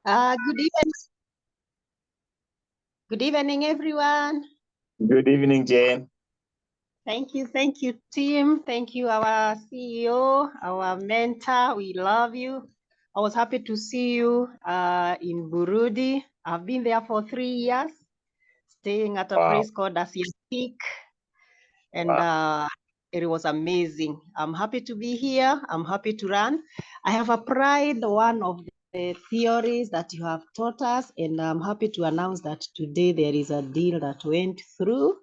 Good evening. Good evening, everyone. Good evening, Jane. Thank you, team. Thank you, our CEO, our mentor. We love you. I was happy to see you in Burundi. I've been there for 3 years, staying at a place called Asia Peak, and it was amazing. I'm happy to be here. I'm happy to run. I have applied one of the theories that you have taught us, and I'm happy to announce that today there is a deal that went through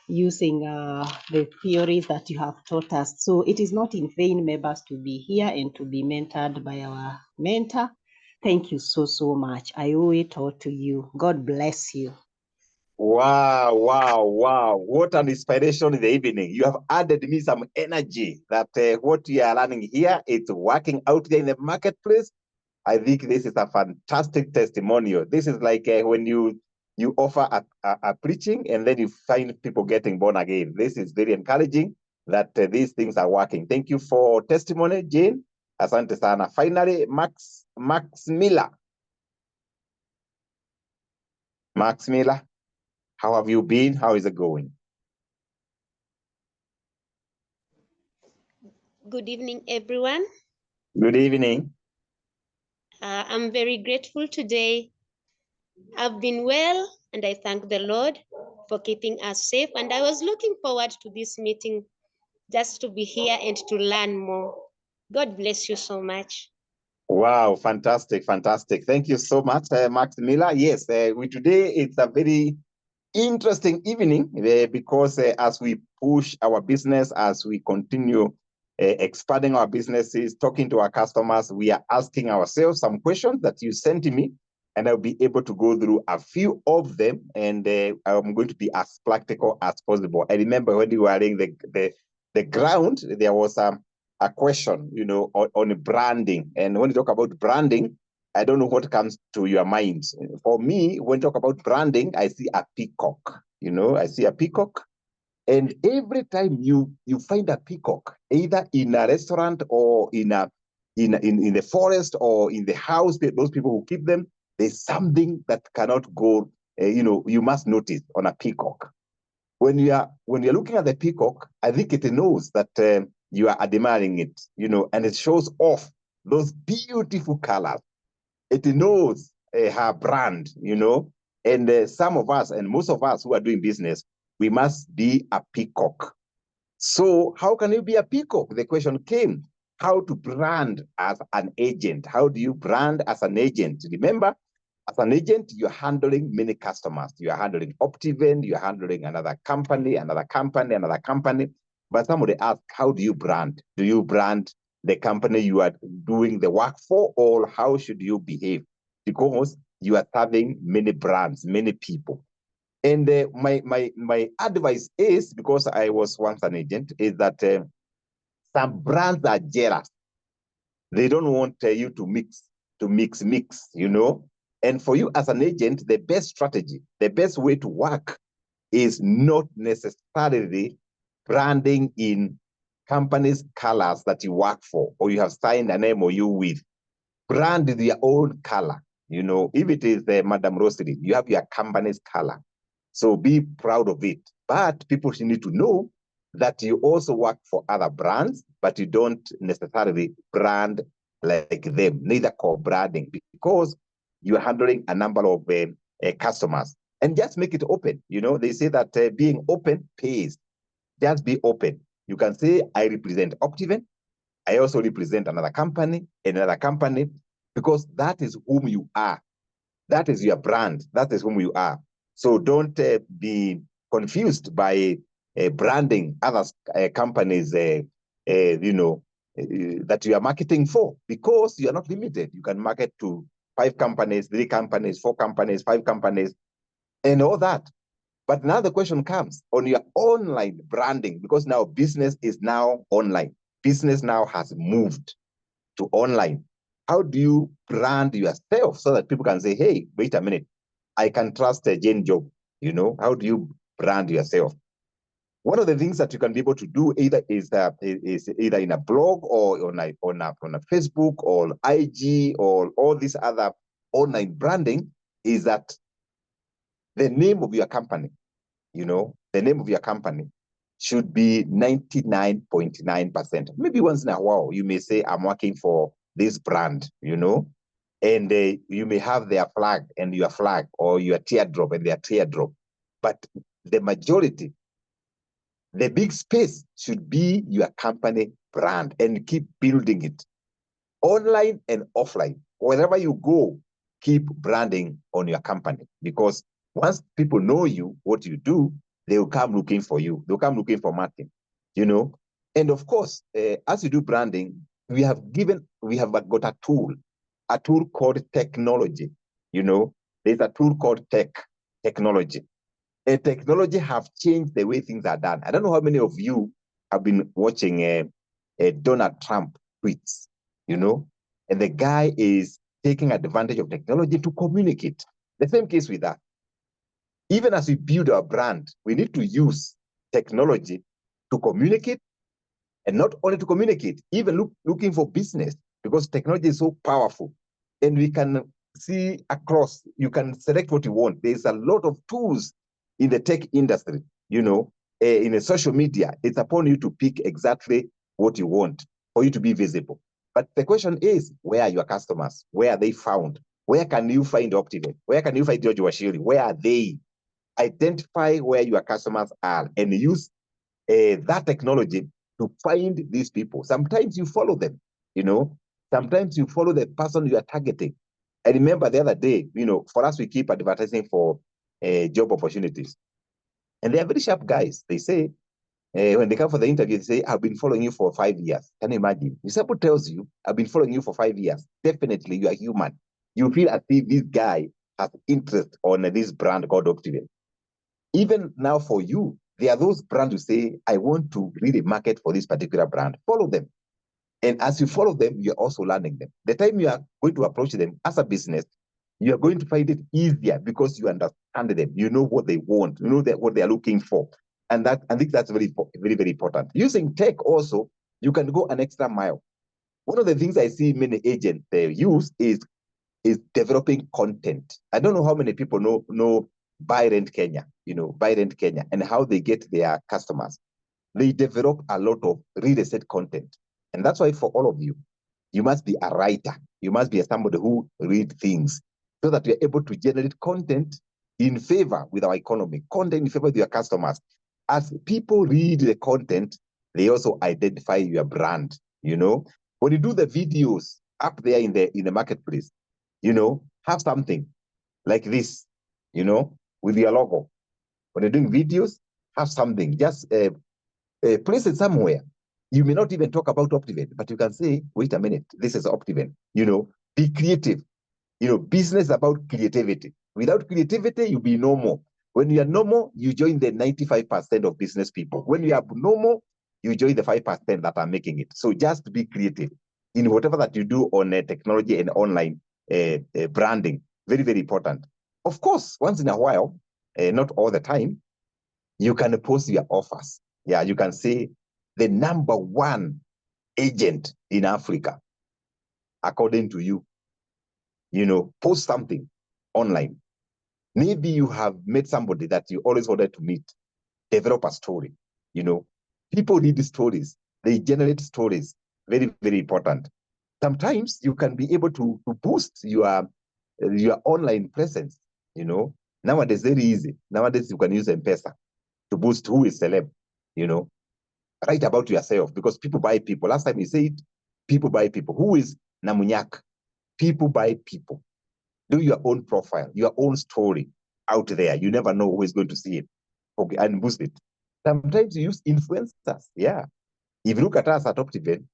using the theories that you have taught us. So it is not in vain, members, to be here and to be mentored by our mentor. Thank you so much. I owe it all to you. God bless you. Wow. What an inspiration in the evening. You have added me some energy that what you are learning here, it's working out there in the marketplace. I think this is a fantastic testimonial. This is like when you offer a preaching and then you find people getting born again. This is very encouraging that these things are working. Thank you for testimony, Jane. Asante sana. Finally, Max Miller. Max Miller, how have you been? How is it going? Good evening, everyone. Good evening. I'm very grateful today. I've been well, and I thank the Lord for keeping us safe. And I was looking forward to this meeting just to be here and to learn more. God bless you so much. Wow, fantastic. Thank you so much, Max Miller. Yes, today it's a very interesting evening because as we push our business, as we continue expanding our businesses, talking to our customers, we are asking ourselves some questions that you sent to me, and I'll be able to go through a few of them, and I'm going to be as practical as possible. I remember when you were laying the ground, there was a question, on branding, and when you talk about branding, I don't know what comes to your mind. For me, when you talk about branding, I see a peacock. I see a peacock. And every time you find a peacock, either in a restaurant or in the forest or in the house, those people who keep them, there's something that cannot go, you must notice on a peacock. When you're looking at the peacock, I think it knows that you are admiring it, and it shows off those beautiful colors. It knows her brand, and some of us and most of us who are doing business, we must be a peacock. So how can you be a peacock? The question came, how to brand as an agent? How do you brand as an agent? Remember, as an agent, you're handling many customers. You're handling Optiven, you're handling another company. But somebody asked, how do you brand? Do you brand the company you are doing the work for, or how should you behave? Because you are serving many brands, many people. And my advice is, because I was once an agent, is that some brands are jealous. They don't want you to mix, And for you as an agent, the best strategy, the best way to work is not necessarily branding in companies' colors that you work for or you have signed an MOU with. Brand their own color. If it is the Madame Rosary, you have your company's color. So be proud of it. But people need to know that you also work for other brands, but you don't necessarily brand like them, neither co-branding, because you are handling a number of customers. And just make it open. They say that being open pays. Just be open. You can say, I represent Optiven. I also represent another company, because that is whom you are. That is your brand. That is whom you are. So don't be confused by branding other companies, that you are marketing for, because you are not limited. You can market to 5 companies, 3 companies, 4 companies, 5 companies, and all that. But now the question comes on your online branding, because now business is now online. Business now has moved to online. How do you brand yourself so that people can say, hey, wait a minute, I can trust Jane Job? How do you brand yourself? One of the things that you can be able to do either is either in a blog or on a Facebook or IG or all these other online branding is that the name of your company, the name of your company should be 99.9%. Maybe once in a while, you may say, I'm working for this brand, and you may have their flag and your flag, or your teardrop and their teardrop. But the majority, the big space should be your company brand, and keep building it online and offline. Wherever you go, keep branding on your company, because once people know you, what you do, they will come looking for you. They'll come looking for Martin, And of course, as you do branding, we have got a tool called technology. There's a tool called technology. Technology have changed the way things are done. I don't know how many of you have been watching Donald Trump tweets, and the guy is taking advantage of technology to communicate. The same case with that. Even as we build our brand, we need to use technology to communicate, and not only to communicate, even looking for business, because technology is so powerful, and we can see across. You can select what you want. There's a lot of tools in the tech industry, in the social media. It's upon you to pick exactly what you want for you to be visible. But the question is, where are your customers? Where are they found? Where can you find Optiven? Where can you find George Washiri? Where are they? Identify where your customers are and use that technology to find these people. Sometimes you follow them, Sometimes you follow the person you are targeting. I remember the other day, for us, we keep advertising for job opportunities. And they are very sharp guys. They say, when they come for the interview, they say, I've been following you for 5 years. Can you imagine? If someone tells you, I've been following you for 5 years, definitely you are human. You feel as if this guy has interest on this brand called Optiven. Even now for you, there are those brands who say, I want to really market for this particular brand. Follow them. And as you follow them, you're also learning them. The time you are going to approach them as a business, you are going to find it easier because you understand them. You know what they want. You know what they are looking for. And I think that's very, very, very important. Using tech also, you can go an extra mile. One of the things I see many agents use is developing content. I don't know how many people know Buy Rent Kenya, Buy Rent Kenya, and how they get their customers. They develop a lot of real estate content. And that's why for all of you, you must be a writer. You must be somebody who read things so that you're able to generate content in favor with our economy, content in favor with your customers. As people read the content, they also identify your brand. When you do the videos up there in the marketplace, have something like this, with your logo. When you're doing videos, have something. Just place it somewhere. You may not even talk about Optiven, but you can say, wait a minute, this is Optiven. Be creative. Business about creativity. Without creativity, you'll be normal. When you are normal, you join the 95% of business people. When you are abnormal, you join the 5% that are making it. So just be creative in whatever that you do on technology and online branding. Very, very important. Of course, once in a while, not all the time, you can post your offers. Yeah, you can say the number one agent in Africa, according to you. Post something online. Maybe you have met somebody that you always wanted to meet. Develop a story. People read stories. They generate stories. Very, very important. Sometimes you can be able to boost your online presence. Nowadays, very easy. Nowadays, you can use M-Pesa to boost who is celeb. Write about yourself, because people buy people. Last time you said, people buy people. Who is Namunyak? People buy people. Do your own profile, your own story out there. You never know who is going to see it. Okay, and boost it. Sometimes you use influencers. Yeah. If you look at us at Optiven,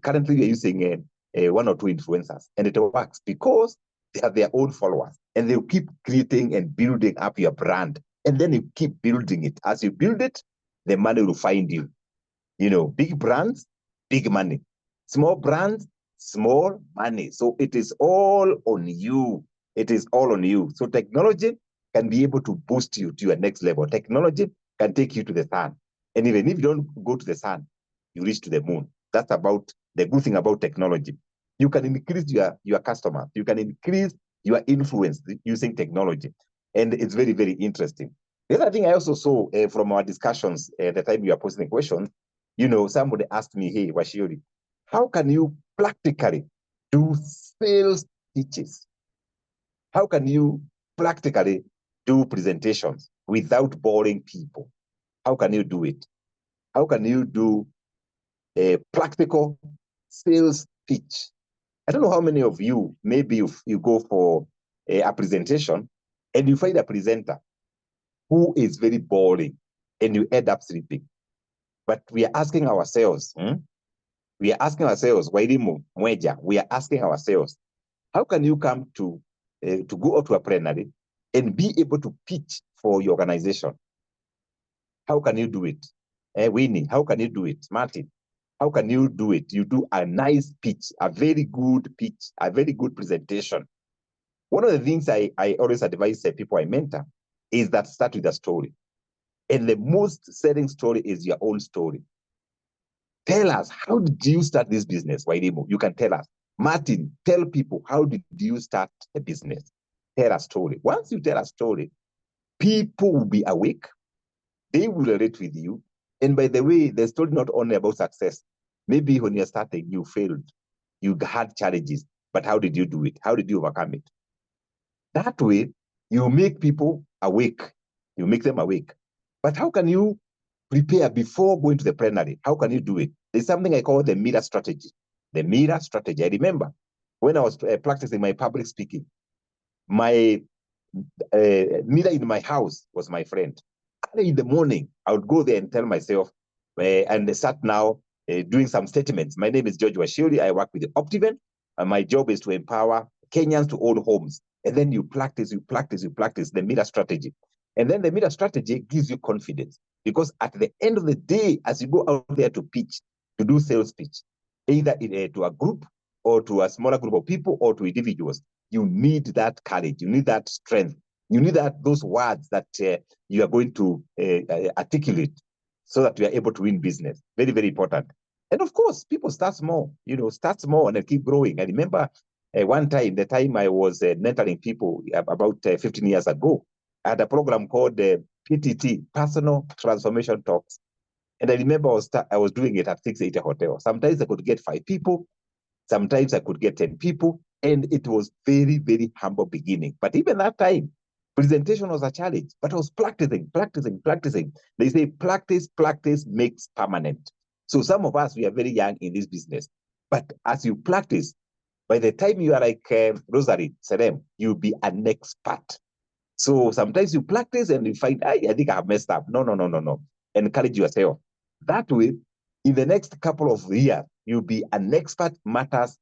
currently we're using 1 or 2 influencers, and it works because they have their own followers, and they'll keep creating and building up your brand. And then you keep building it. As you build it, the money will find you. Big brands, big money. Small brands, small money. So it is all on you. It is all on you. So technology can be able to boost you to your next level. Technology can take you to the sun. And even if you don't go to the sun, you reach to the moon. That's about the good thing about technology. you can increase your customer. You can increase your influence using technology. And it's very, very interesting. The other thing I also saw from our discussions at the time you are posting questions, somebody asked me, hey, Washiori, how can you practically do sales pitches? How can you practically do presentations without boring people? How can you do it? How can you do a practical sales pitch? I don't know how many of you, maybe you go for a presentation and you find a presenter who is very boring and you end up sleeping. But we are asking ourselves, Wairimu, Mweja, we are asking ourselves, how can you come to go out to a plenary and be able to pitch for your organization? How can you do it? Winnie, how can you do it? Martin, how can you do it? You do a nice pitch, a very good pitch, a very good presentation. One of the things I always advise people I mentor is that start with a story. And the most selling story is your own story. Tell us, how did you start this business, Wairimu? You can tell us. Martin, tell people, how did you start a business? Tell a story. Once you tell a story, people will be awake. They will relate with you. And by the way, the story not only about success. Maybe when you're starting, you failed. You had challenges. But how did you do it? How did you overcome it? That way, you make people awake. You make them awake. But how can you prepare before going to the plenary? How can you do it? There's something I call the mirror strategy. The mirror strategy. I remember when I was practicing my public speaking, my mirror in my house was my friend. Early in the morning, I would go there and tell myself, and start now doing some statements. My name is George Washiori. I work with the Optiven, and my job is to empower Kenyans to own homes. And then you practice the mirror strategy. And then the mirror strategy gives you confidence, because at the end of the day, as you go out there to pitch, to do sales pitch, either to a group or to a smaller group of people or to individuals, you need that courage, you need that strength, you need those words that you are going to articulate so that you are able to win business. Very, very important. And of course, people start small, start small and keep growing. I remember one time, the time I was mentoring people about 15 years ago, I had a program called PTT, Personal Transformation Talks. And I remember I was doing it at 680 Hotel. Sometimes I could get 5 people. Sometimes I could get 10 people. And it was very, very humble beginning. But even that time, presentation was a challenge. But I was practicing. They say practice makes permanent. So some of us, we are very young in this business. But as you practice, by the time you are like Rosary, Serem, you'll be an expert. So sometimes you practice and you find, I think I have messed up. No. Encourage yourself. That way, in the next couple of years, you'll be an expert matters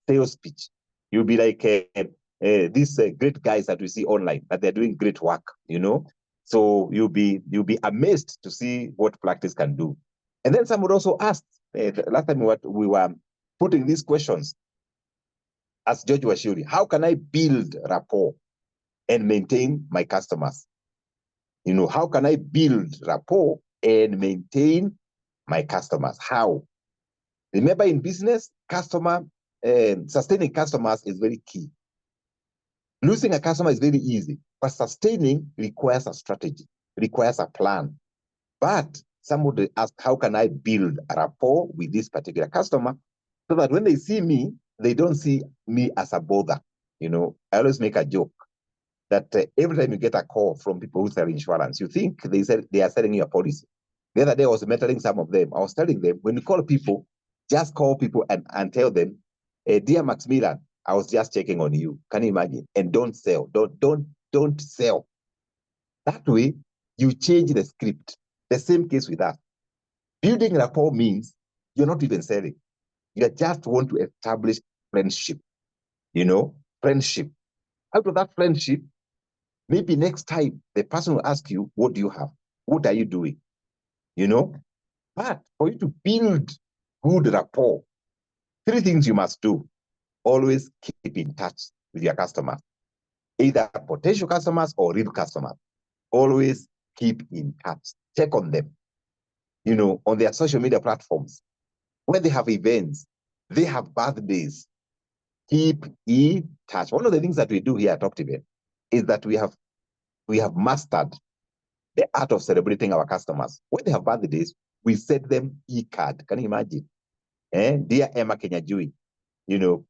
sales pitch. You'll be like these great guys that we see online, that they're doing great work, So you'll be amazed to see what practice can do. And then someone also asked, last time we were putting these questions, as George Washiori, how can I build rapport and maintain my customers? How can I build rapport and maintain my customers? How? Remember, in business, sustaining customers is very key. Losing a customer is very easy, but sustaining requires a strategy, requires a plan. But somebody asked, how can I build a rapport with this particular customer so that when they see me, they don't see me as a bother? I always make a joke that every time you get a call from people who sell insurance, you think they are selling you a policy. The other day, I was mentoring some of them. I was telling them, when you call people, just call people and tell them, dear Maximilian, I was just checking on you. Can you imagine? And don't sell. Don't sell. That way, you change the script. The same case with us. Building rapport means you're not even selling. You just want to establish friendship. Friendship. Out of that friendship, maybe next time the person will ask you, what do you have? What are you doing? But for you to build good rapport, 3 things you must do. Always keep in touch with your customers, either potential customers or real customers. Always keep in touch. Check on them, on their social media platforms. When they have events, They have birthdays. Keep in touch. One of the things that we do here at Optiven is that we have mastered the art of celebrating our customers. When they have birthdays, we send them e-card. Can you imagine? Dear Emma Kenyajui,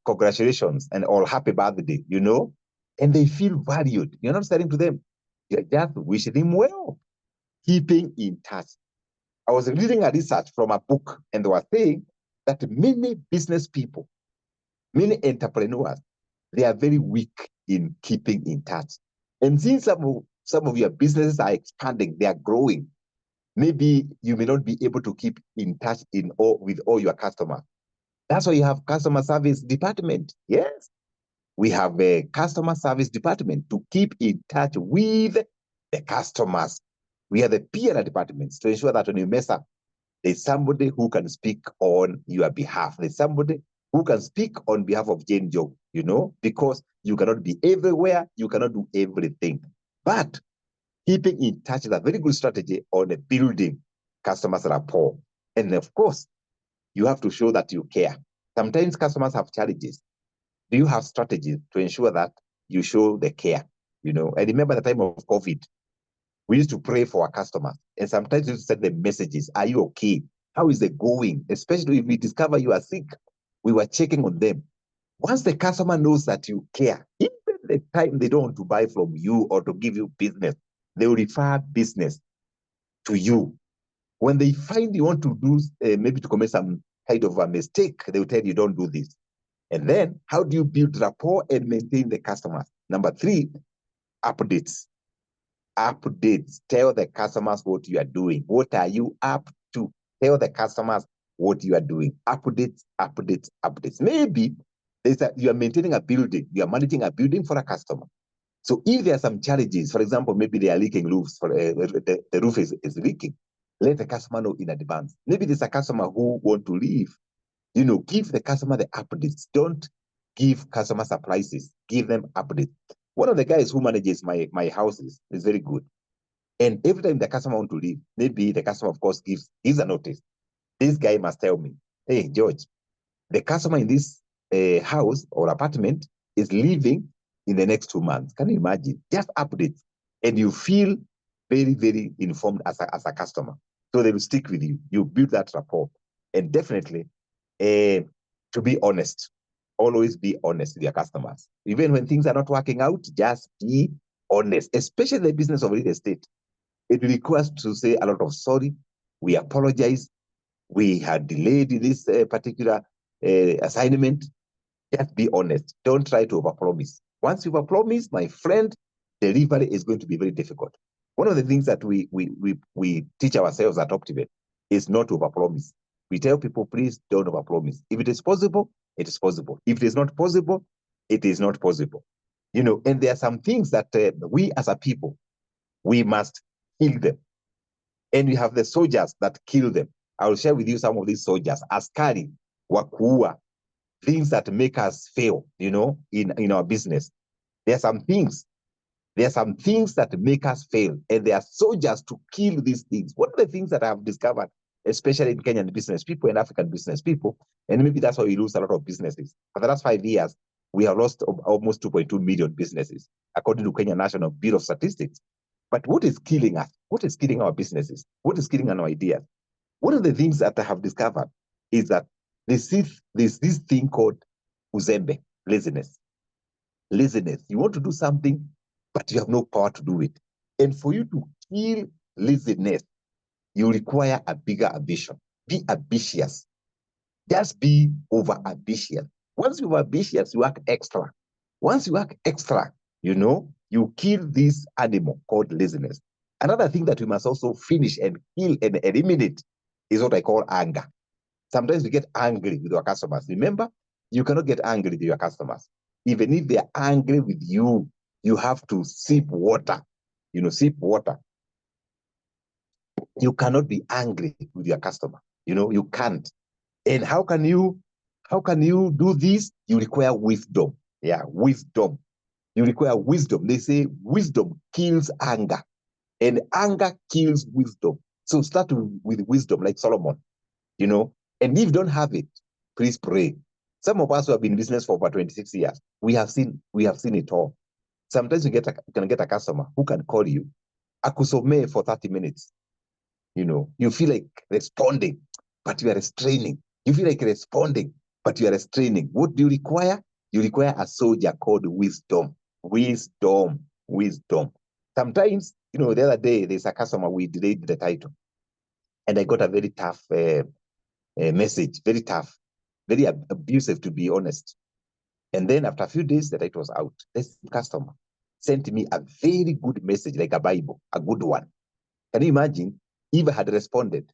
congratulations and all happy birthday, and they feel valued. You're not saying to them, you're just wishing them well, keeping in touch. I was reading a research from a book, and they were saying that many business people, many entrepreneurs, they are very weak in keeping in touch. And since some of your businesses are expanding, they are growing, maybe you may not be able to keep in touch with all your customers. That's why you have customer service department. Yes, we have a customer service department to keep in touch with the customers. We have the PR departments to ensure that when you mess up, there's somebody who can speak on your behalf. There's somebody who can speak on behalf of Jane Joe, because you cannot be everywhere, you cannot do everything. But keeping in touch is a very good strategy on building customers' rapport. And of course, you have to show that you care. Sometimes customers have challenges. Do you have strategies to ensure that you show the care? I remember the time of COVID, we used to pray for our customers. And sometimes we used to send them messages. Are you okay? How is it going? Especially if we discover you are sick, we were checking on them. Once the customer knows that you care, even the time they don't want to buy from you or to give you business, they will refer business to you. When they find you want to do, maybe to commit some kind of a mistake, they will tell you, don't do this. And then how do you build rapport and maintain the customers? Number 3, updates. Updates. Tell the customers what you are doing. What are you up to? Tell the customers what you are doing. Updates, updates, updates. Maybe you are maintaining a building. You are managing a building for a customer. So if there are some challenges, for example, maybe they are leaking roofs, the roof is leaking, let the customer know in advance. Maybe there's a customer who want to leave. Give the customer the updates. Don't give customer surprises. Give them updates. One of the guys who manages my houses is very good. And every time the customer want to leave, maybe the customer, of course, gives a notice. This guy must tell me, hey, George, the customer in this house or apartment is leaving in the next 2 months. Can you imagine? Just updates. And you feel very, very informed as a customer. So they will stick with you. You build that rapport. And definitely, to be honest, always be honest with your customers. Even when things are not working out, just be honest, especially the business of real estate. It requires to say a lot of sorry. We apologize. We had delayed this particular assignment. Just be honest. Don't try to overpromise. Once you overpromise, my friend, delivery is going to be very difficult. One of the things that we teach ourselves at Optiven is not to overpromise. We tell people, please don't overpromise. If it is possible, it is possible. If it is not possible, it is not possible. And there are some things that we as a people, we must kill them. And we have the soldiers that kill them. I will share with you some of these soldiers. Askari, wakuua, things that make us fail, in our business. There are some things that make us fail, and there are soldiers to kill these things. One of the things that I have discovered, especially in Kenyan business people and African business people, and maybe that's why we lose a lot of businesses. For the last 5 years, we have lost almost 2.2 million businesses, according to Kenya National Bureau of Statistics. But what is killing us? What is killing our businesses? What is killing our ideas? One of the things that I have discovered is that there's this thing called uzembe, laziness. Laziness. You want to do something, but you have no power to do it. And for you to kill laziness, you require a bigger ambition. Be ambitious. Just be over ambitious. Once you're ambitious, you work extra. Once you work extra, you kill this animal called laziness. Another thing that we must also finish and kill and eliminate is what I call anger. Sometimes we get angry with our customers. Remember, you cannot get angry with your customers. Even if they are angry with you, you have to sip water. Sip water. You cannot be angry with your customer. You can't. And how can you do this? You require wisdom. Yeah, wisdom. You require wisdom. They say wisdom kills anger, and anger kills wisdom. So start with wisdom, like Solomon. And if you don't have it, please pray. Some of us who have been in business for over 26 years, we have seen it all. Sometimes you can get a customer who can call you, akusome for 30 minutes. You know, you feel like responding, but you are restraining. You feel like responding, but you are restraining. What do you require? You require a soldier called wisdom. Wisdom. Sometimes, you know, the other day, there's a customer, we delayed the title. And I got a very tough message, very tough, very abusive, to be honest. And then after a few days, the title was out. This customer sent me a very good message, like a Bible, a good one. Can you imagine if I had responded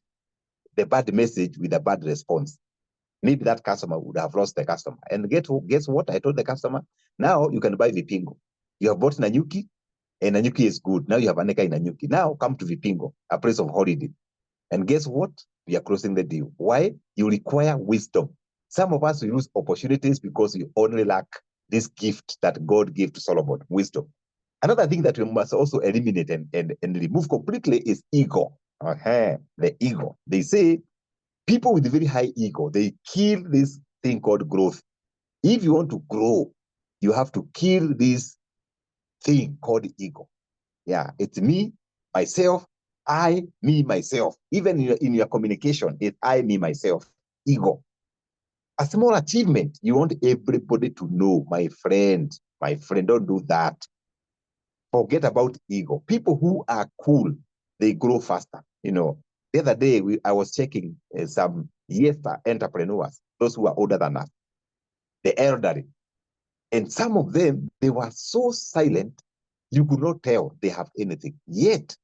the bad message with a bad response? Maybe that customer would have lost the customer. And guess what? I told the customer, now you can buy Vipingo. You have bought Nanyuki, and Nanyuki is good. Now you have Aneka in Nanyuki. Now come to Vipingo, a place of holiday. And guess what? We are closing the deal. Why? You require wisdom. Some of us lose opportunities because we only lack this gift that God gave to Solomon, wisdom. Another thing that we must also eliminate and remove completely is ego. The ego. They say people with very high ego, they kill this thing called growth. If you want to grow, you have to kill this thing called ego. Yeah, it's me, myself, I, me, myself. Even in your communication, it's I, me, myself. Ego. A small achievement, you want everybody to know, my friend, don't do that. Forget about ego. People who are cool, they grow faster. You know, the other day, I was checking some younger entrepreneurs, those who are older than us, the elderly. And some of them, they were so silent, you could not tell they have anything. Yet,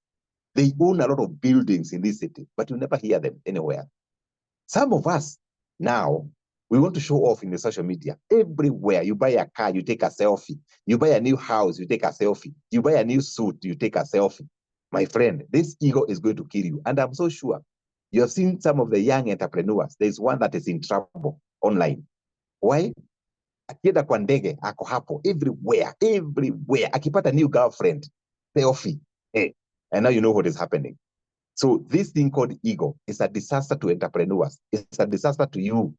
they own a lot of buildings in this city, but you never hear them anywhere. Some of us now, we want to show off in the social media. Everywhere you buy a car, you take a selfie. You buy a new house, you take a selfie. You buy a new suit, you take a selfie. My friend, this ego is going to kill you. And I'm so sure you have seen some of the young entrepreneurs. There's one that is in trouble online. Why? Akienda kwa ndege, ako hapo, everywhere. Akipata new girlfriend, selfie. Hey, and now you know what is happening. So this thing called ego is a disaster to entrepreneurs. It's a disaster to you.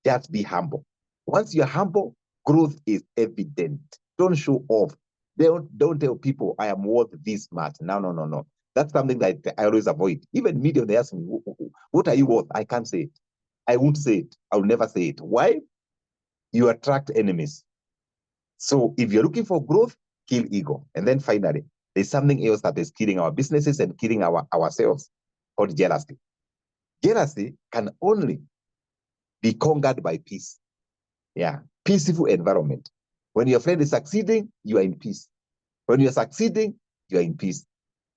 Just be humble. Once you're humble, growth is evident. Don't show off. Don't tell people I am worth this much. No. That's something that I always avoid. Even media, they ask me, what are you worth? I can't say it. I won't say it. I will never say it. Why? You attract enemies. So if you're looking for growth, kill ego. And then finally, there's something else that is killing our businesses and killing ourselves, called jealousy. Jealousy can only be conquered by peace. Yeah, peaceful environment. When your friend is succeeding, you are in peace. When you're succeeding, you are in peace.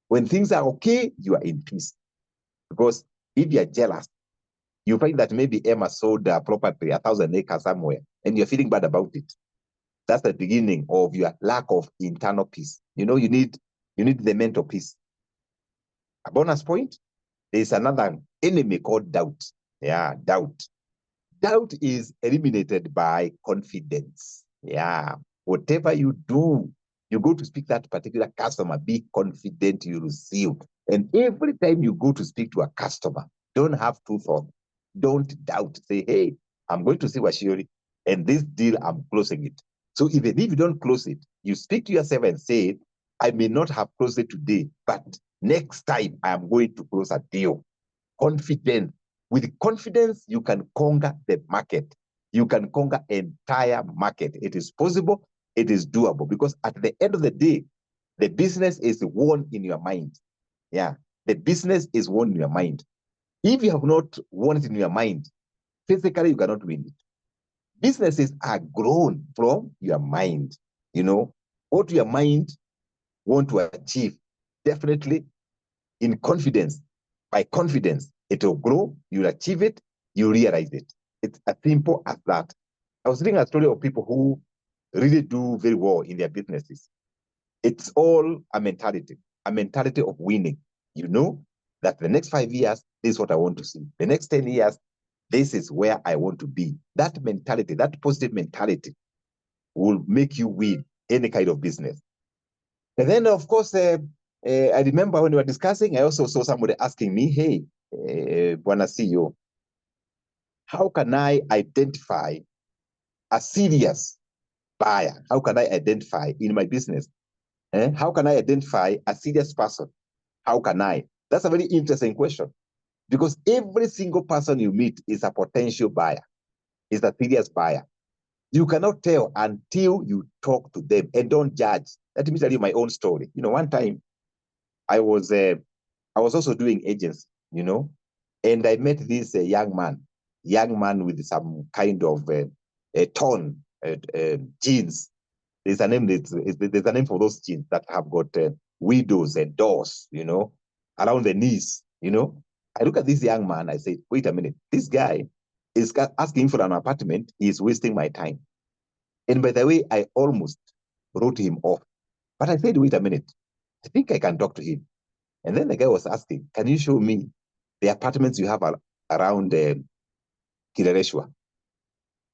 When things are okay, you are in peace. Because if you're jealous, you find that maybe Emma sold a property, 1,000 acres somewhere, and you're feeling bad about it. That's the beginning of your lack of internal peace. You know, you need the mental peace. A bonus point, there's another enemy called doubt. Yeah, doubt. Doubt is eliminated by confidence. Yeah, whatever you do, you go to speak that particular customer, be confident you receive. And every time you go to speak to a customer, don't have two thoughts. Don't doubt. Say, hey, I'm going to see Washiori, and this deal, I'm closing it. So even if you don't close it, you speak to yourself and say, I may not have closed it today, but next time I am going to close a deal. Confidence. With confidence, you can conquer the market. You can conquer entire market. It is possible. It is doable, because at the end of the day, the business is won in your mind. Yeah, the business is won in your mind. If you have not won it in your mind, physically, you cannot win it. Businesses are grown from your mind. You know, what your mind want to achieve, definitely in confidence. By confidence, it will grow, you'll achieve it, you realize it. It's as simple as that. I was reading a story of people who really do very well in their businesses. It's all a mentality of winning. You know that the next 5 years, this is what I want to see. The next 10 years, this is where I want to be. That mentality, that positive mentality will make you win any kind of business. And then, of course, I remember when we were discussing, I also saw somebody asking me, hey, Bwana CEO, how can I identify a serious buyer? How can I identify in my business? How can I identify a serious person? How can I? That's a very interesting question, because every single person you meet is a potential buyer, is a serious buyer. You cannot tell until you talk to them, and don't judge. Let me tell you my own story. One time I was also doing agency, and I met this young man with some kind of torn jeans. There's a name. There's a name for those jeans that have got windows and doors, around the knees. I look at this young man. I say, wait a minute. This guy is asking for an apartment. He's wasting my time. And by the way, I almost wrote him off. But I said, wait a minute. I think I can talk to him. And then the guy was asking, can you show me the apartments you have around Kirereshwa?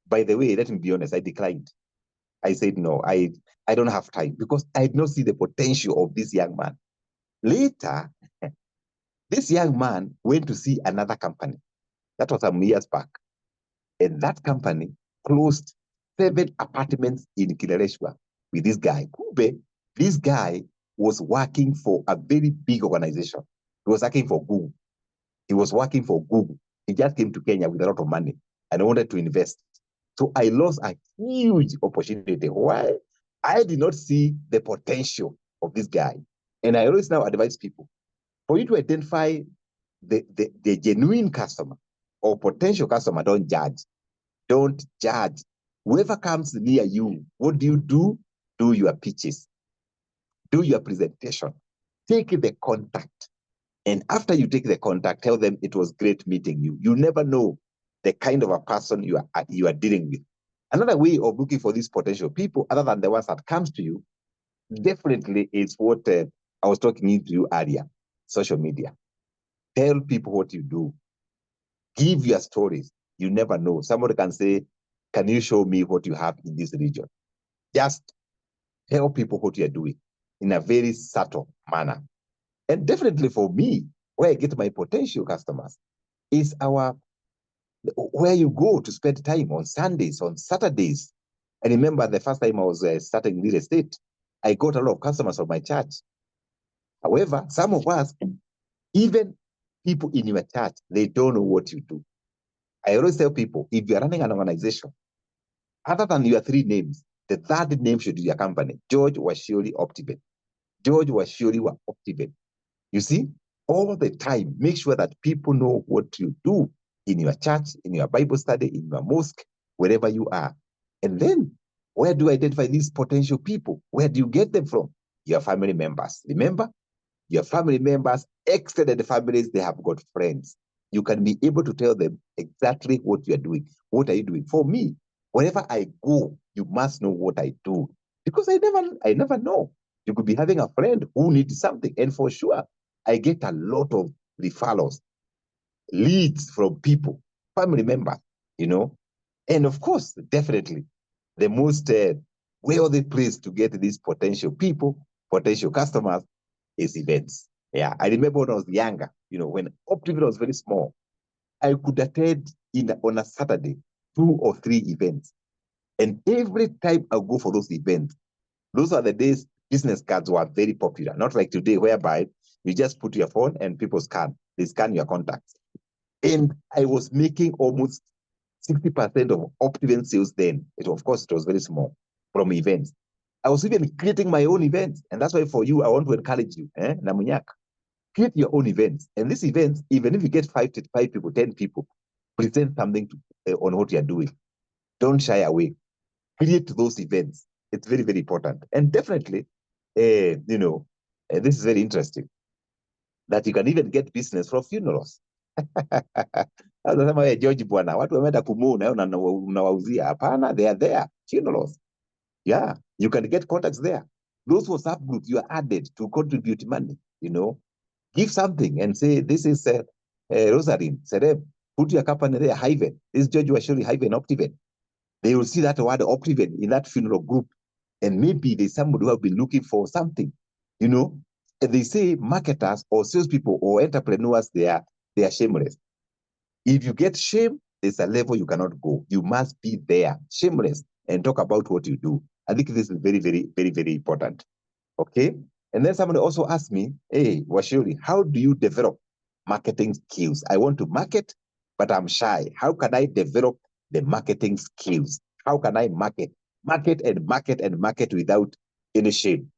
By the way, let me be honest, I declined. I said, no, I don't have time, because I did not see the potential of this young man. Later, this young man went to see another company. That was some years back. And that company closed 7 apartments in Kirereshwa with this guy. Kube, this guy was working for a very big organization. He was working for Google. He just came to Kenya with a lot of money and wanted to invest. So I lost a huge opportunity. Why? I did not see the potential of this guy. And I always now advise people, for you to identify the genuine customer or potential customer, don't judge. Don't judge. Whoever comes near you, what do? Do your pitches. Do your presentation. Take the contact. And after you take the contact, tell them it was great meeting you. You never know the kind of a person you are dealing with. Another way of looking for these potential people, other than the ones that comes to you, definitely is what I was talking to you earlier, social media. Tell people what you do. Give your stories. You never know. Somebody can say, can you show me what you have in this region? Just tell people what you're doing in a very subtle manner. And definitely for me, where I get my potential customers is where you go to spend time on Sundays, on Saturdays. I remember the first time I was starting real estate, I got a lot of customers from my church. However, some of us, even people in your church, they don't know what you do. I always tell people, if you're running an organization, other than your 3 names, the 3rd name should be your company. George was surely Optiven. George was surely Optiven. You see, all the time, make sure that people know what you do in your church, in your Bible study, in your mosque, wherever you are. And then, where do you identify these potential people? Where do you get them from? Your family members. Remember, your family members, extended families, they have got friends. You can be able to tell them exactly what you're doing. What are you doing? For me, wherever I go, you must know what I do. Because I never know. You could be having a friend who needs something. And for sure, I get a lot of referrals, leads from people, family members, And of course, definitely, the most wealthy place to get these potential people, potential customers, is events. Yeah, I remember when I was younger, when Optimal was very small, I could attend on a Saturday 2 or 3 events. And every time I go for those events, those are the days business cards were very popular, not like today, whereby you just put your phone and people scan. They scan your contacts. And I was making almost 60% of Optiven sales then. Of course, it was very small from events. I was even creating my own events. And that's why for you, I want to encourage you, Namunyak, create your own events. And these events, even if you get 5 people, 10 people, present something on what you're doing. Don't shy away. Create those events. It's very, very important. And definitely, this is very interesting, that you can even get business from funerals. Anasema George bwana, watu wameenda kumuna unawauzia. Hapana, they are there. Funerals. Yeah, you can get contacts there. Those WhatsApp groups you are added to contribute money, Give something and say, this is Rosalind, Sereb, put your company there, Hyven. This is George Washuri, Hyven, Optiven. They will see that word Optiven in that funeral group. And maybe there's somebody who have been looking for something, And they say marketers or salespeople or entrepreneurs, they are shameless. If you get shame, there's a level you cannot go. You must be there, shameless, and talk about what you do. I think this is very, very, very, very important. Okay. And then somebody also asked me, hey, Washuri, how do you develop marketing skills? I want to market, but I'm shy. How can I develop the marketing skills? How can I market and market and market without any shame?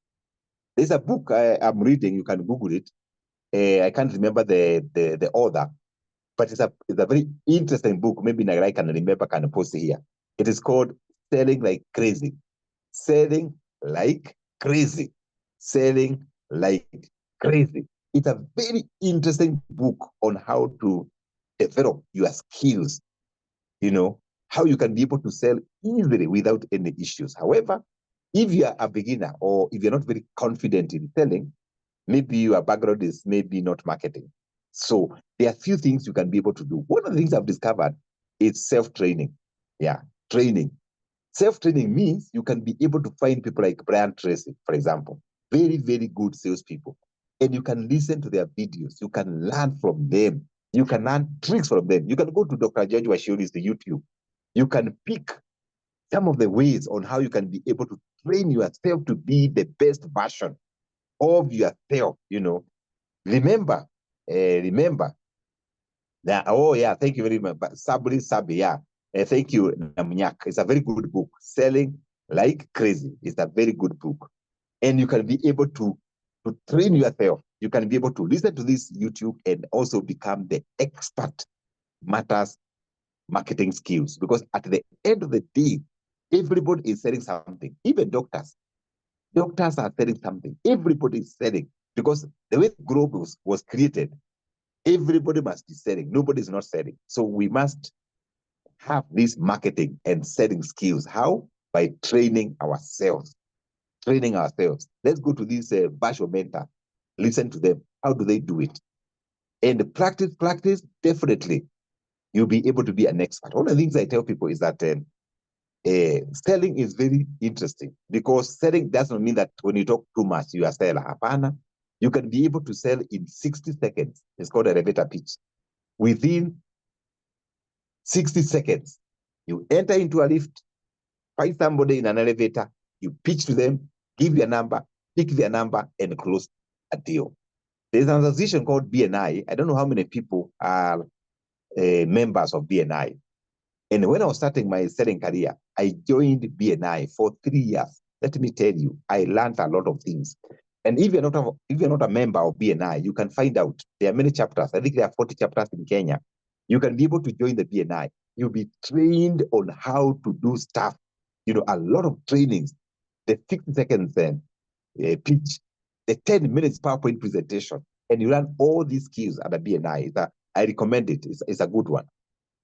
There's a book I'm reading. You can Google it. I can't remember the author, but it's a very interesting book. Maybe I can remember, can post it here. It is called Selling Like Crazy. Selling Like Crazy. Selling Like Crazy. It's a very interesting book on how to develop your skills, how you can be able to sell easily without any issues. However, if you are a beginner or if you're not very confident in selling, maybe your background is maybe not marketing. So there are a few things you can be able to do. One of the things I've discovered is self-training. Yeah, training. Self-training means you can be able to find people like Brian Tracy, for example, very, very good salespeople. And you can listen to their videos. You can learn from them. You can learn tricks from them. You can go to Dr.George Washuri's YouTube. You can pick some of the ways on how you can be able to train yourself to be the best version of yourself, Remember that, oh yeah, thank you very much. Sabri Sabi, yeah. Thank you, Namnyak. It's a very good book. Selling Like Crazy. It's a very good book. And you can be able to train yourself. You can be able to listen to this YouTube and also become the expert matters marketing skills. Because at the end of the day, everybody is selling something. Even doctors. Doctors are selling something. Everybody is selling. Because the way the globe was created, everybody must be selling. Nobody is not selling. So we must have this marketing and selling skills. How? By training ourselves. Training ourselves. Let's go to this virtual mentor. Listen to them. How do they do it? And practice, definitely. You'll be able to be an expert. One of the things I tell people is that selling is very interesting because selling doesn't mean that when you talk too much, you are seller. Hapana. You can be able to sell in 60 seconds. It's called elevator pitch. Within 60 seconds, you enter into a lift, find somebody in an elevator, you pitch to them, give your number, pick their number, and close a deal. There's an organization called BNI. I don't know how many people are members of BNI. And when I was starting my selling career, I joined BNI for 3 years. Let me tell you, I learned a lot of things. And if you're not a member of BNI, you can find out. There are many chapters. I think there are 40 chapters in Kenya. You can be able to join the BNI. You'll be trained on how to do stuff. A lot of trainings. The 60 seconds pitch, the 10 minutes PowerPoint presentation, and you learn all these skills at the BNI. I recommend it. It's a good one.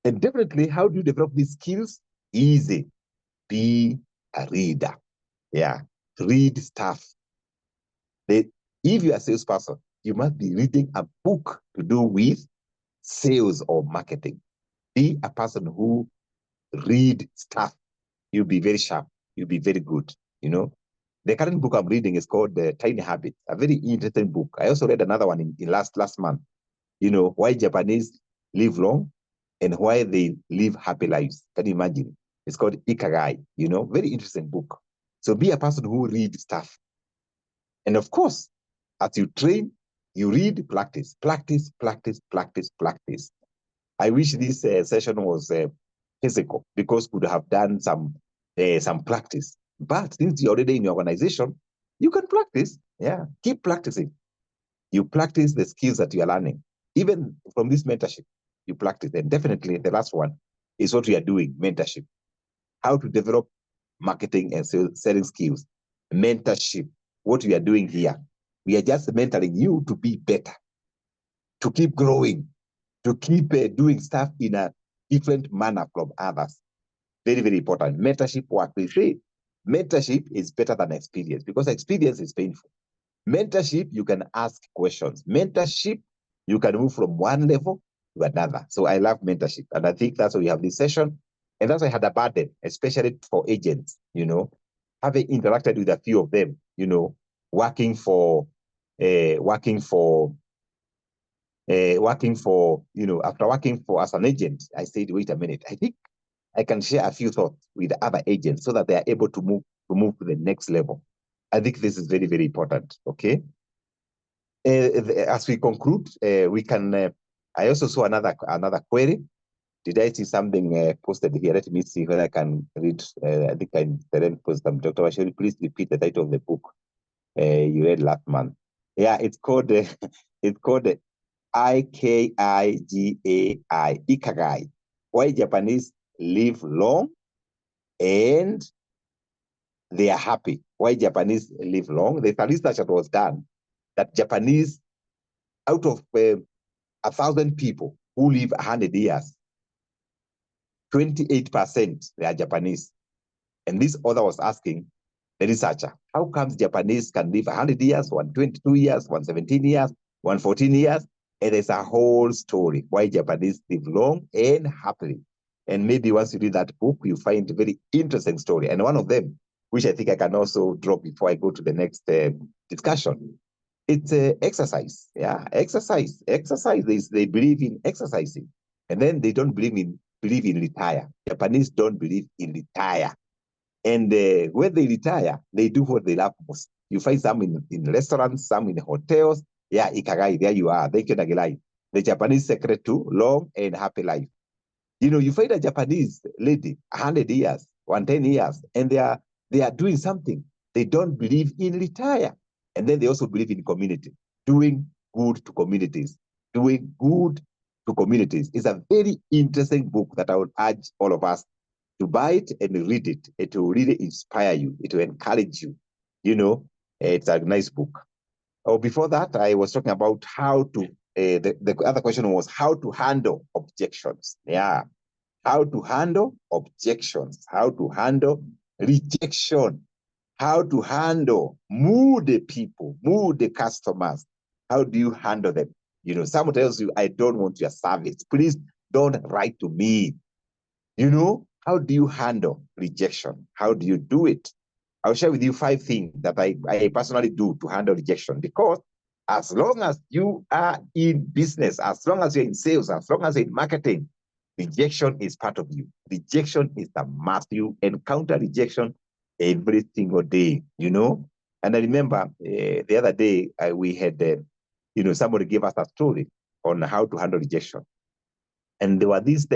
And definitely, how do you develop these skills? Easy. Be a reader. Yeah. Read stuff. If you're a salesperson, you must be reading a book to do with sales or marketing. Be a person who read stuff. You'll be very sharp. You'll be very good. The current book I'm reading is called Tiny Habits, a very interesting book. I also read another one in last month. Why Japanese live long and why they live happy lives. Can you imagine? It's called Ikagai, very interesting book. So be a person who reads stuff. And of course, as you train, you read, practice. I wish this session was physical because we could have done some practice. But since you're already in your organization, you can practice. Yeah, keep practicing. You practice the skills that you are learning. Even from this mentorship, you practice. And definitely the last one is what we are doing, mentorship. How to develop marketing and selling skills. Mentorship, what we are doing here. We are just mentoring you to be better, to keep growing, to keep doing stuff in a different manner from others. Very, very important. Mentorship work. We say mentorship is better than experience because experience is painful. Mentorship, you can ask questions. Mentorship, you can move from one level to another. So I love mentorship. And I think that's why we have this session. And that's why I had a burden, especially for agents, having interacted with a few of them, working for working for, after working for as an agent, I said, wait a minute, I think I can share a few thoughts with other agents so that they are able to move to the next level. I think this is very, very important. Okay. As we conclude, we can. I also saw another query. Did I see something posted here? Let me see whether I can read. I think I then post them. Dr. Washeri, please repeat the title of the book you read last month. Yeah, it's called Ikagai. Why Japanese live long and they are happy. Why Japanese live long? There's a research that was done that Japanese, out of 1,000 people who live 100 years, 28% they are Japanese. And this author was asking the researcher, how comes Japanese can live 100 years, 122 years, 117 years, 114 years? And there's a whole story why Japanese live long and happily. And maybe once you read that book, you find a very interesting story. And one of them, which I think I can also drop before I go to the next discussion, it's exercise. Yeah, exercise. Exercise is they believe in exercising, and then they don't believe in retire. Japanese don't believe in retire, and when they retire, they do what they love most. You find some in restaurants, some in hotels. Yeah, ikagai. There you are. Thank you, Nagelai. The Japanese secret to long and happy life. You find a Japanese lady, 100 years, 110 years, and they are doing something. They don't believe in retire. And then they also believe in community, doing good to communities, doing good to communities. It's a very interesting book that I would urge all of us to buy it and read it. It will really inspire you. It will encourage you. It's a nice book. Oh, before that, I was talking about how to, the other question was how to handle objections. Yeah. How to handle objections, how to handle rejection, how to handle moody people, moody customers. How do you handle them? Someone tells you, I don't want your service. Please don't write to me. How do you handle rejection? How do you do it? I'll share with you 5 things that I personally do to handle rejection, because as long as you are in business, as long as you're in sales, as long as you're in marketing, rejection is part of you. Rejection is a must. You encounter rejection every single day, And I remember the other day we had, somebody gave us a story on how to handle rejection. And there were these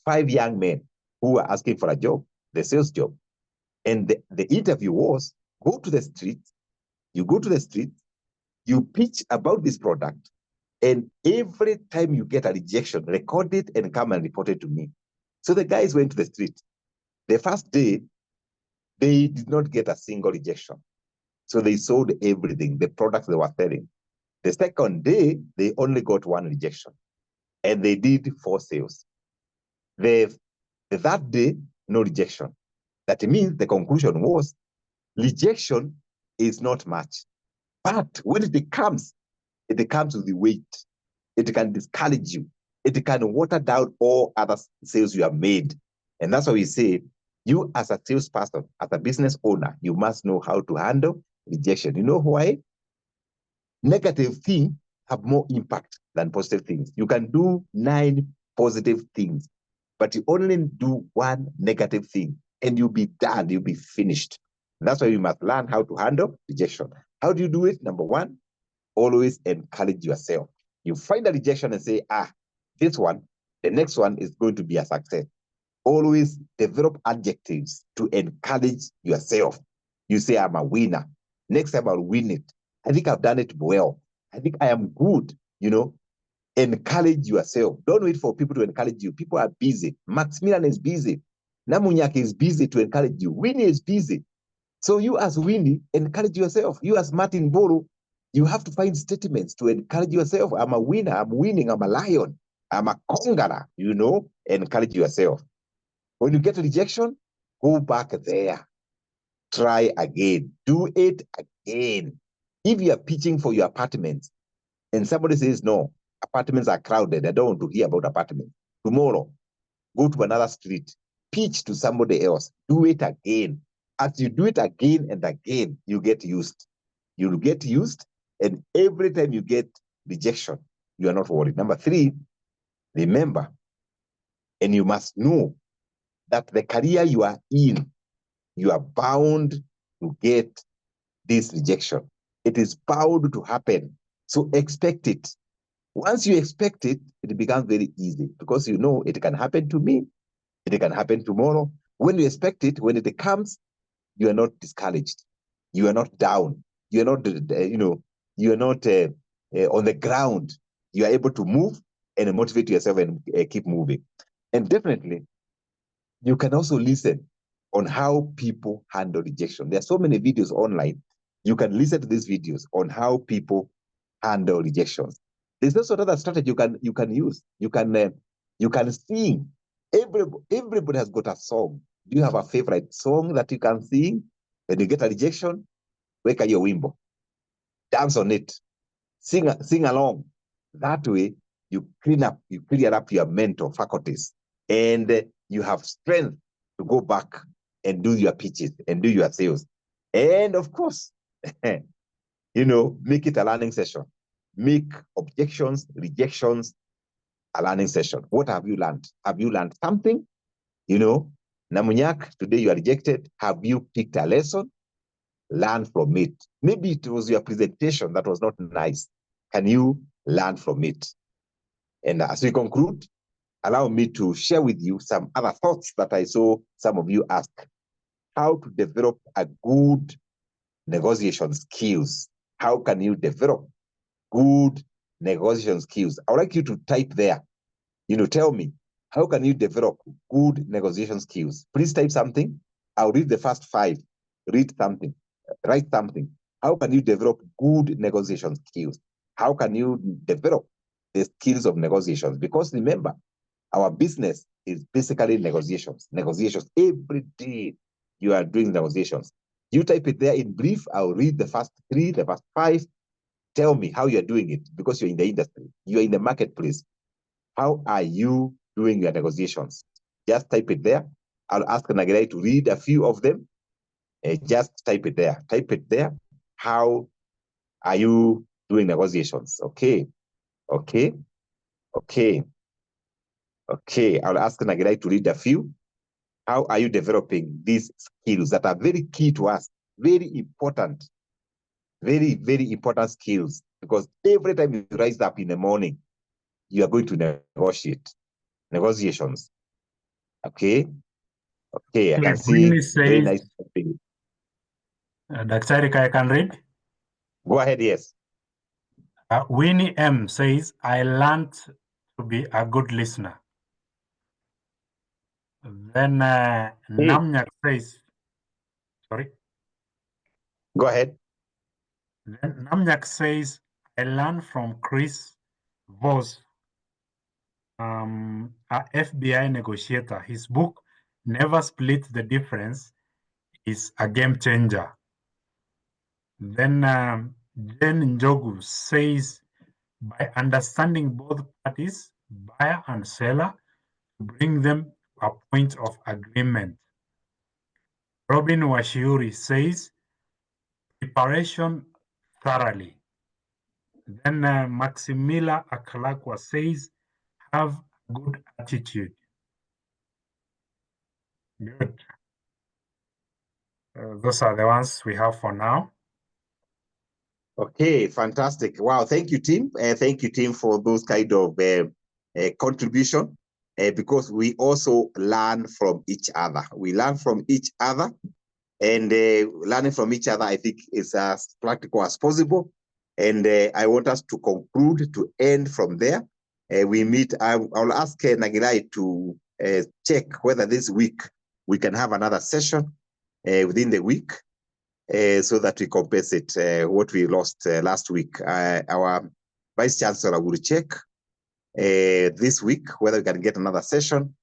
5 young men who were asking for a job, the sales job. And the interview was, go to the street, you pitch about this product, and every time you get a rejection, record it and come and report it to me. So the guys went to the street. The first day, they did not get a single rejection. So they sold everything, the products they were selling. The second day, they only got 1 rejection, and they did 4 sales. The third day, no rejection. That means the conclusion was, rejection is not much. But when it comes with the weight. It can discourage you. It can water down all other sales you have made. And that's why we say, you as a salesperson, as a business owner, you must know how to handle rejection. You know why? Negative things have more impact than positive things. You can do 9 positive things, but you only do 1 negative thing, and you'll be done, you'll be finished. And that's why you must learn how to handle rejection. How do you do it? Number 1, always encourage yourself. You find a rejection and say, this one, the next one is going to be a success. Always develop adjectives to encourage yourself. You say, I'm a winner. Next time I'll win it. I think I've done it well. I think I am good. Encourage yourself. Don't wait for people to encourage you. People are busy. Maximilian is busy. Namunyaki is busy to encourage you. Winnie is busy. So you as Winnie, encourage yourself. You as Martin Boro, you have to find statements to encourage yourself. I'm a winner. I'm winning. I'm a lion. I'm a conqueror. Encourage yourself. When you get a rejection, go back there. Try again. Do it again. If you are pitching for your apartments and somebody says, no, apartments are crowded, I don't want to hear about apartments. Tomorrow, go to another street. Pitch to somebody else. Do it again. As you do it again and again, you get used. You'll get used. And every time you get rejection, you are not worried. Number three, remember, and you must know that the career you are in, you are bound to get this rejection. It is bound to happen. So expect it. Once you expect it, it becomes very easy because you know it can happen to me. It can happen tomorrow. When you expect it, when it comes, you are not discouraged. You are not down. You are not, you are not on the ground. You are able to move and motivate yourself and keep moving. And definitely, you can also listen on how people handle rejection. There are so many videos online. You can listen to these videos on how people handle rejections. There's also another strategy you can use. You can sing. Everybody has got a song. Do you have a favorite song that you can sing? When you get a rejection, weka your wimbo, dance on it, sing along. That way, you clear up your mental faculties, and you have strength to go back and do your pitches and do your sales. And of course, make it a learning session. Make objections, rejections, a learning session. What have you learned? Have you learned something? Namunyak, today you are rejected. Have you picked a lesson? Learn from it. Maybe it was your presentation that was not nice. Can you learn from it? And as we conclude, allow me to share with you some other thoughts that I saw some of you ask. How to develop a good negotiation skills. How can you develop good negotiation skills? I would like you to type there. Tell me, how can you develop good negotiation skills? Please type something. I'll read the first 5. Read something. Write something. How can you develop good negotiation skills? How can you develop the skills of negotiations? Because remember, our business is basically negotiations. Negotiations. Every day you are doing negotiations. You type it there in brief. I'll read the first 3, the first 5. Tell me how you're doing it because you're in the industry. You're in the marketplace. How are you doing your negotiations? Just type it there. I'll ask Nagirai to read a few of them. Just type it there. Type it there. How are you doing negotiations? Okay. I'll ask Nagirai to read a few. How are you developing these skills that are very key to us? Very important. Very, very important skills. Because every time you rise up in the morning, you are going to negotiate. Negotiations. Okay, I can see very nice. Dr. I can read. Go ahead, yes. Winnie M says, I learned to be a good listener. Then Namnyak says, sorry. Go ahead. Then Namnyak says, I learned from Chris Voss, a FBI negotiator. His book, Never Split the Difference, is a game changer. Then Jen Njogu says, by understanding both parties, buyer and seller, to bring them to a point of agreement. Robin Washiuri says, preparation thoroughly. Then Maximila Akalakwa says, have a good attitude. Good. Those are the ones we have for now. Okay, fantastic. Wow, thank you, team. Thank you, team, for those kind of contribution, because we also learn from each other. We learn from each other, and learning from each other, I think, is as practical as possible. And I want us to conclude, to end from there. We meet, I'll ask Nagirai to check whether this week we can have another session within the week, so that we compensate what we lost last week. Our Vice Chancellor will check this week whether we can get another session,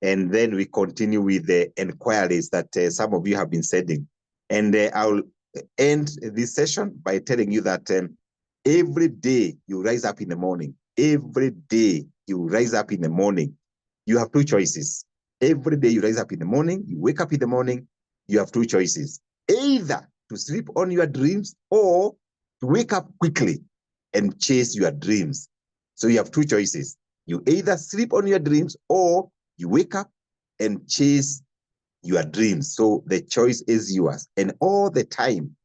and then we continue with the inquiries that some of you have been sending. And I'll end this session by telling you that every day you rise up in the morning, every day you rise up in the morning, you have 2 choices. Every day you rise up in the morning, you wake up in the morning, you have 2 choices. Either to sleep on your dreams or to wake up quickly and chase your dreams. So you have two choices. You either sleep on your dreams or you wake up and chase your dreams. So the choice is yours. And all the time,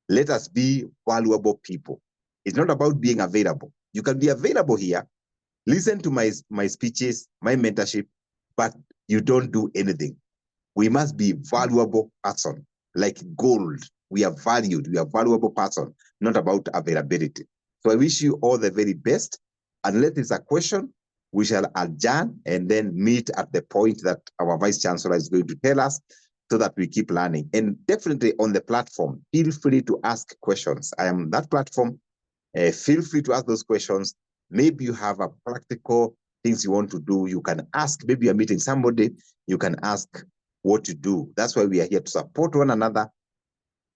let us be valuable people. It's not about being available. You can be available here, listen to my speeches, my mentorship, but you don't do anything. We must be valuable person, like gold. We are valued. We are valuable person, not about availability. So I wish you all the very best. Unless it's a question, we shall adjourn and then meet at the point that our Vice Chancellor is going to tell us so that we keep learning. And definitely on the platform, feel free to ask questions. I am that platform. Feel free to ask those questions. Maybe you have a practical things you want to do. You can ask. Maybe you're meeting somebody. You can ask what to do. That's why we are here to support one another,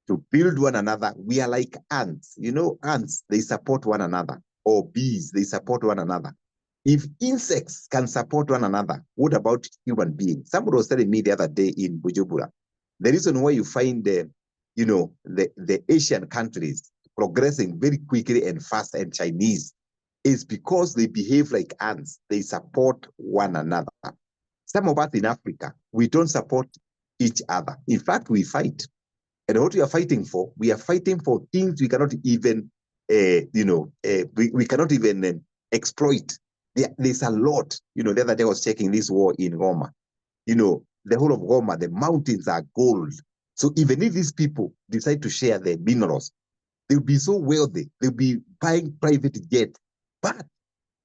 to build one another. We are like ants. You know, ants, they support one another. Or bees, they support one another. If insects can support one another, what about human beings? Somebody was telling me the other day in Bujumbura, the reason why you find the Asian countries progressing very quickly and fast, and Chinese, is because they behave like ants. They support one another. Some of us in Africa, we don't support each other. In fact, we fight. And what we are fighting for, we are fighting for things we cannot even, we cannot even exploit. There's a lot. The other day I was checking this war in Goma. The whole of Goma, the mountains are gold. So even if these people decide to share their minerals, they'll be so wealthy. They'll be buying private jets, but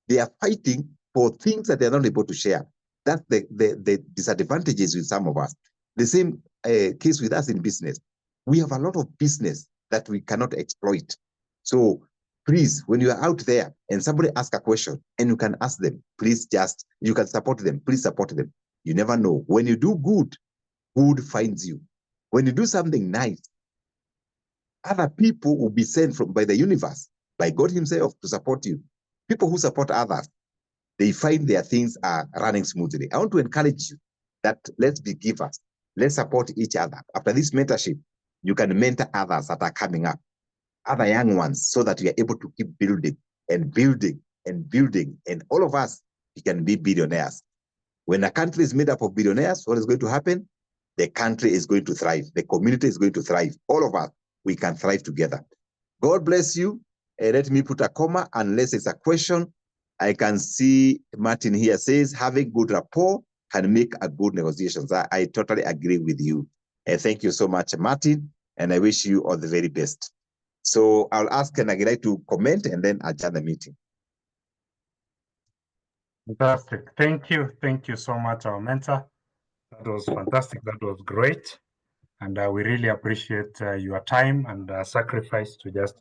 they are fighting for things that they're not able to share. That's the disadvantages with some of us. The same case with us in business. We have a lot of business that we cannot exploit. So please, when you are out there and somebody asks a question and you can ask them, you can support them. Please support them. You never know. When you do good, good finds you. When you do something nice, other people will be sent by the universe, by God himself, to support you. People who support others, they find their things are running smoothly. I want to encourage you that let's be givers. Let's support each other. After this mentorship, you can mentor others that are coming up, other young ones, so that we are able to keep building and building and building. And all of us, we can be billionaires. When a country is made up of billionaires, what is going to happen? The country is going to thrive. The community is going to thrive. All of us, we can thrive together. God bless you. Let me put a comma unless it's a question. I can see Martin here says, having good rapport can make a good negotiations. I totally agree with you. Thank you so much, Martin, and I wish you all the very best. So I'll ask Nagirai to comment and then adjourn the meeting. Fantastic. Thank you. Thank you so much, our mentor. That was fantastic. That was great. And we really appreciate your time and sacrifice to just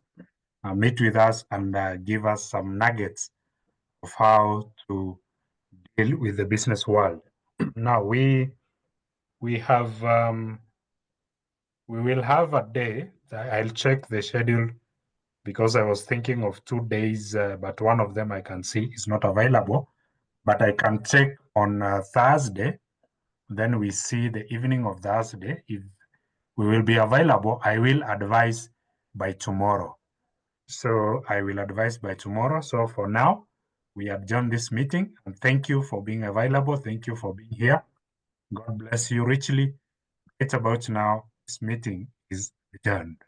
meet with us and give us some nuggets of how to deal with the business world. Now we will have a day. I'll check the schedule because I was thinking of 2 days, but one of them I can see is not available. But I can check on Thursday. Then we see the evening of Thursday. If we will be available, I will advise by tomorrow. So I will advise by tomorrow. So for now, we adjourn this meeting. And thank you for being available. Thank you for being here. God bless you richly. It's about now. This meeting is adjourned.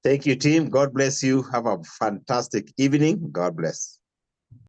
Thank you, team. God bless you. Have a fantastic evening. God bless.